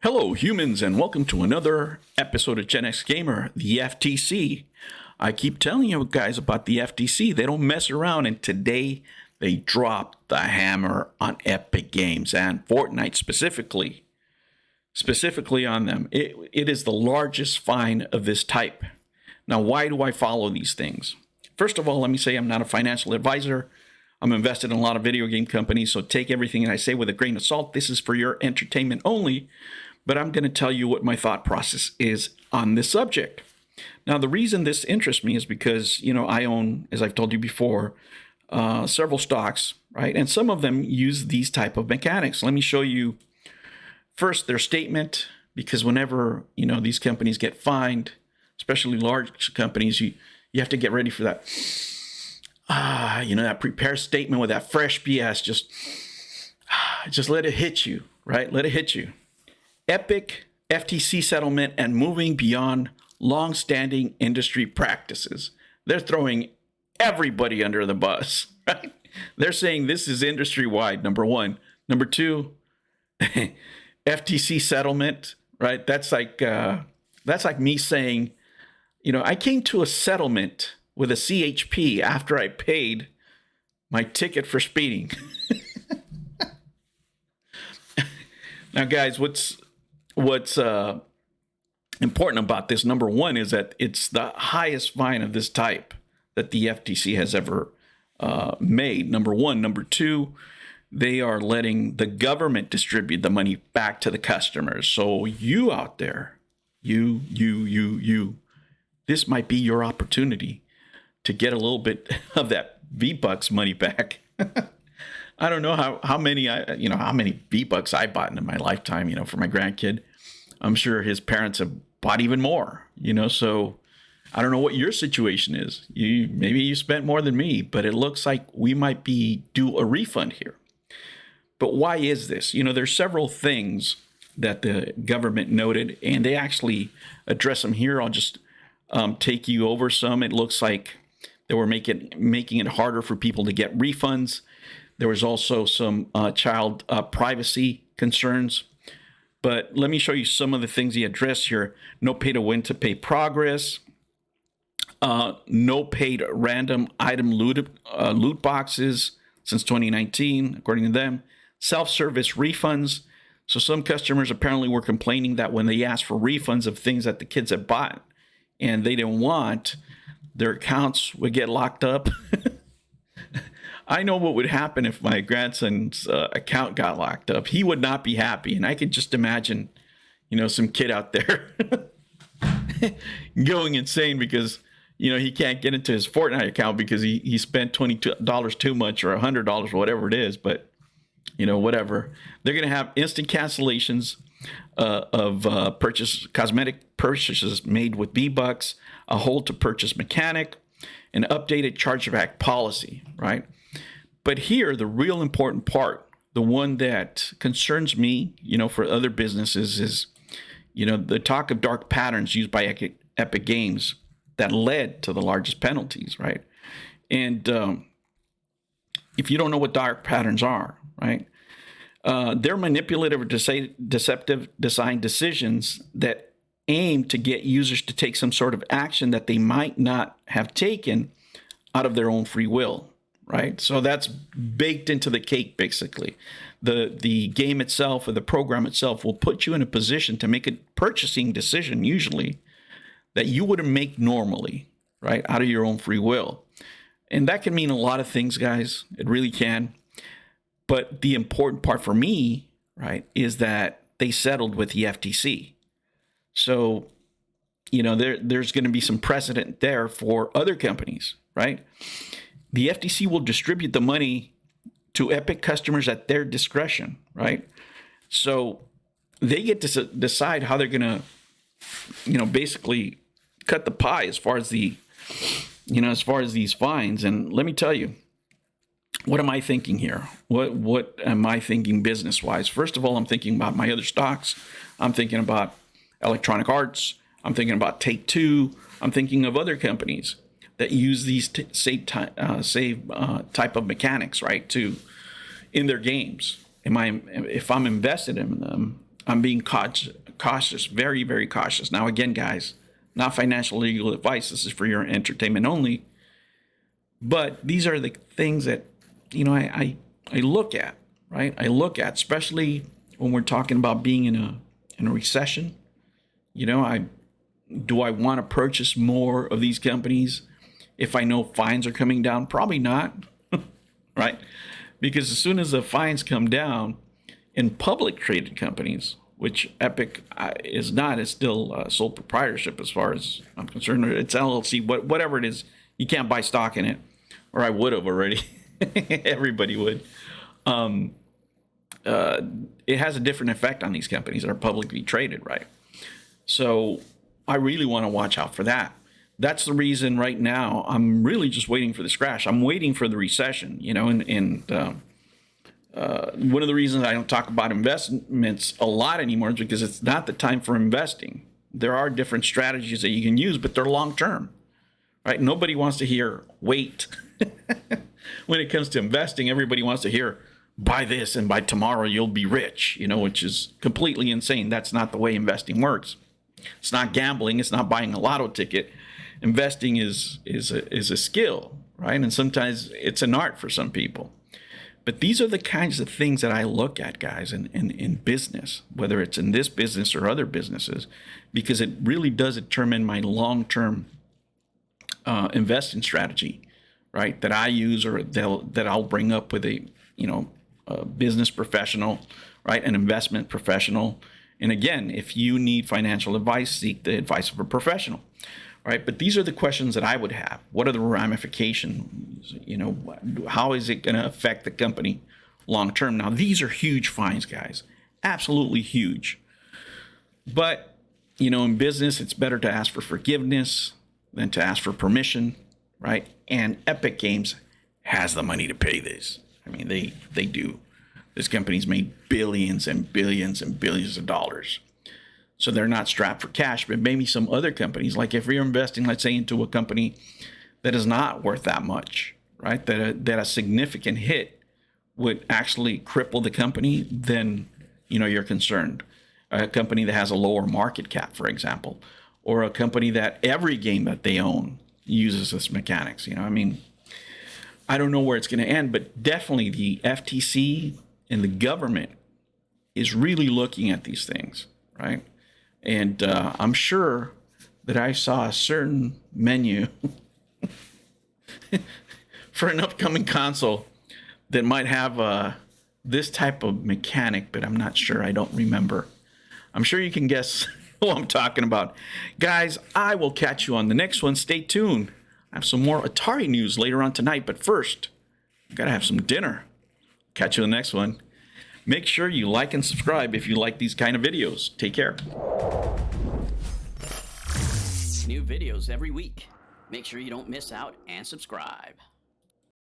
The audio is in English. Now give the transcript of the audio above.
Hello, humans, and welcome to another episode of Gen X Gamer, the FTC. I keep telling you guys about the FTC. They don't mess around, and today they dropped the hammer on Epic Games and Fortnite specifically. Specifically on them. It is the largest fine of this type. Now, why do I follow these things? First of all, let me say I'm not a financial advisor. I'm invested in a lot of video game companies, so take everything I say with a grain of salt. This is for your entertainment only. But I'm going to tell you what my thought process is on this subject. Now, the reason this interests me is because, I own, as I've told you before, several stocks, right? And some of them use these type of mechanics. Let me show you first their statement, because whenever, these companies get fined, especially large companies, you have to get ready for that. That prepared statement with that fresh BS, just let it hit you, right? Let it hit you. Epic FTC settlement and moving beyond long-standing industry practices. They're throwing everybody under the bus, right? They're saying this is industry-wide, number one. Number two, FTC settlement, right? That's like me saying, I came to a settlement with a CHP after I paid my ticket for speeding. Now, guys, what's important about this, number one, is that it's the highest fine of this type that the FTC has ever made. Number one. Number two, they are letting the government distribute the money back to the customers. So you out there, you, this might be your opportunity to get a little bit of that V-Bucks money back. I don't know how many V-Bucks I bought in my lifetime, for my grandkid. I'm sure his parents have bought even more, so I don't know what your situation is. Maybe you spent more than me, but it looks like we might be due a refund here. But why is this? There's several things that the government noted, and they actually address them here. I'll just take you over some. It looks like they were making it harder for people to get refunds. There was also some child privacy concerns. But let me show you some of the things he addressed here. No pay to win to pay progress. No paid random item loot boxes since 2019, according to them. Self-service refunds. So some customers apparently were complaining that when they asked for refunds of things that the kids had bought and they didn't want, their accounts would get locked up. I know what would happen if my grandson's account got locked up. He would not be happy. And I could just imagine, some kid out there going insane because, he can't get into his Fortnite account because he spent $22 too much or $100 or whatever it is. But, whatever. They're going to have instant cancellations of cosmetic purchases made with V-Bucks, a hold to purchase mechanic, an updated chargeback policy, right? But here, the real important part, the one that concerns me, for other businesses is, the talk of dark patterns used by Epic Games that led to the largest penalties, right? And if you don't know what dark patterns are, right, they're manipulative or deceptive design decisions that aim to get users to take some sort of action that they might not have taken out of their own free will. Right, so that's baked into the cake. Basically, the game itself or the program itself will put you in a position to make a purchasing decision, usually that you wouldn't make normally, right, out of your own free will, and that can mean a lot of things, guys. It really can. But the important part for me, right, is that they settled with the FTC. So, there's going to be some precedent there for other companies, right? The FTC will distribute the money to Epic customers at their discretion, right? So they get to decide how they're going to, basically cut the pie as far as these fines. And let me tell you, what am I thinking here? What am I thinking business-wise? First of all, I'm thinking about my other stocks. I'm thinking about Electronic Arts. I'm thinking about Take-Two. I'm thinking of other companies that use these same type of mechanics, right, in their games. If I'm invested in them, I'm being cautious, very, very cautious. Now, again, guys, not financial legal advice. This is for your entertainment only. But these are the things that, I look at, right? I look at, especially when we're talking about being in a recession. Do I want to purchase more of these companies if I know fines are coming down? Probably not, right? Because as soon as the fines come down in public traded companies, which Epic is not, it's still sole proprietorship as far as I'm concerned. It's LLC, whatever it is, you can't buy stock in it, or I would have already. Everybody would. It has a different effect on these companies that are publicly traded, right? So I really want to watch out for that. That's the reason right now I'm really just waiting for this crash. I'm waiting for the recession, one of the reasons I don't talk about investments a lot anymore is because it's not the time for investing. There are different strategies that you can use, but they're long term, right? Nobody wants to hear wait. When it comes to investing, everybody wants to hear buy this and by tomorrow you'll be rich, which is completely insane. That's not the way investing works. It's not gambling. It's not buying a lotto ticket. Investing is a skill, right? And sometimes it's an art for some people. But these are the kinds of things that I look at, guys, in business, whether it's in this business or other businesses, because it really does determine my long-term investing strategy, right? That I use or that I'll bring up with a business professional, right? An investment professional. And again, if you need financial advice, seek the advice of a professional, right? But these are the questions that I would have. What are the ramifications? How is it going to affect the company long term? Now, these are huge fines, guys, absolutely huge. But, in business, it's better to ask for forgiveness than to ask for permission, right? And Epic Games has the money to pay this. I mean, they do. This company's made billions and billions and billions of dollars. So they're not strapped for cash, but maybe some other companies, like if you're investing, let's say, into a company that is not worth that much, right? That a significant hit would actually cripple the company, then, you're concerned. A company that has a lower market cap, for example, or a company that every game that they own uses this mechanics. I don't know where it's going to end, but definitely the FTC and the government is really looking at these things, right? And I'm sure that I saw a certain menu for an upcoming console that might have this type of mechanic, but I'm not sure. I don't remember. I'm sure you can guess who I'm talking about. Guys, I will catch you on the next one. Stay tuned. I have some more Atari news later on tonight, but first, I've got to have some dinner. Catch you in the next one. Make sure you like and subscribe if you like these kind of videos. Take care. New videos every week. Make sure you don't miss out and subscribe.